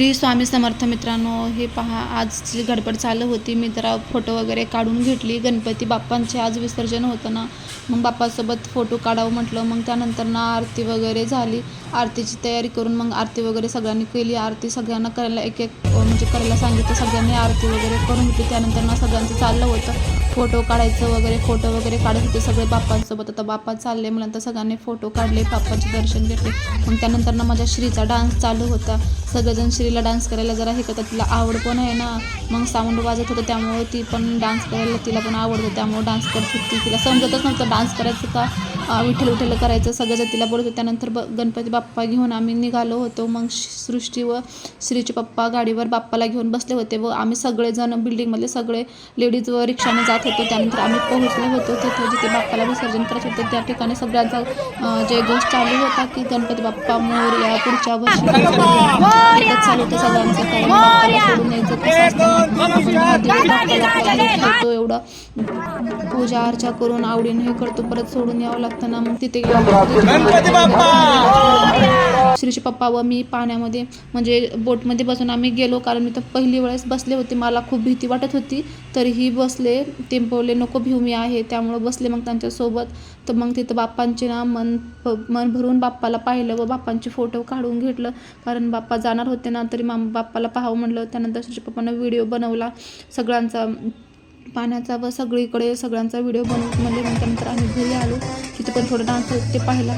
श्री स्वामी समर्थ मित्रांनो, हे पहा आजची गडबड चालू होती. मी जरा फोटो वगैरे काढून घेतली. गणपती बाप्पांचे आज विसर्जन होतं ना, मग बाप्पासोबत फोटो काढावं म्हटलं. मग त्यानंतर ना आरती वगैरे झाली. आरतीची तयारी करून मग आरती वगैरे सगळ्यांनी केली. आरती सगळ्यांना करायला एक म्हणजे करायला सांगितलं. सगळ्यांनी आरती वगैरे करून होती. त्यानंतर ना सगळ्यांचं चाललं होतं फोटो काढायचं वगैरे. फोटो वगैरे काढत होते सगळे बाप्पांसोबत. आता बाप्पा चालले म्हणून तर सगळ्यांनी फोटो काढले, बाप्पाचे दर्शन घेतले. मग त्यानंतर ना माझ्या श्रीचा डान्स चालू होता. सगळेजण श्रीला डान्स करायला जरा हे करतात. तिला आवड पण आहे ना, मग साऊंड वाजत होतं त्यामुळे ती पण डान्स करायला तिला पण आवडतं, त्यामुळे डान्स करत होती. तिला समजतच नव्हतं डान्स करायचं का विठ्ठल विठ्ठल करायचं. सगळेजण तिला बोलत होते. त्यानंतर गणपती बाप्पा घेऊन आम्ही निघालो होतो. मग सृष्टी व श्रीचे पप्पा गाडीवर बाप्पाला घेऊन बसले होते व आम्ही सगळेजण बिल्डिंगमधले सगळे लेडीज व रिक्षाने जात होतो. त्यानंतर आम्ही पोहोचलो होतो तिथं जिथे बाप्पाला विसर्जन करायचं होते. त्या ठिकाणी सगळ्यांचा जे घोष चालू होता की गणपती बाप्पा मोरया, पुढच्या वर्षी एकच चालू होतं सगळ्यांचं. कारण बाप्पाला सोडून यायचं कसं असतं, आपण बाप्पाला ठेवतो एवढं पूजा अर्चा करून आवडीने हे करतो, परत सोडून यावं लागतं ना. मग तिथे श्रीचे पप्पा व मी पाण्यामध्ये म्हणजे बोटमध्ये बसून आम्ही गेलो. कारण मी तर पहिली वेळेस बसले होते. मला खूप भीती वाटत होती, तरीही बसले. ते बोलले नको भिऊ, मी आहे, त्यामुळं बसले मग त्यांच्यासोबत. तर मग तिथं बाप्पांचे ना मन भरून बाप्पाला पाहिलं व बाप्पांचे फोटो काढून घेतलं. कारण बाप्पा जाणार होते ना, तरी बाप्पाला पाहावं म्हणलं. त्यानंतर श्रीच्या पप्पांना व्हिडिओ बनवला सगळ्यांचा पाण्याचा व सगळीकडे सगळ्यांचा व्हिडिओ बनवून म्हणजे. मग त्यानंतर आम्ही घरी आलो. तिथे पण थोडं डान्स ते पाहिला.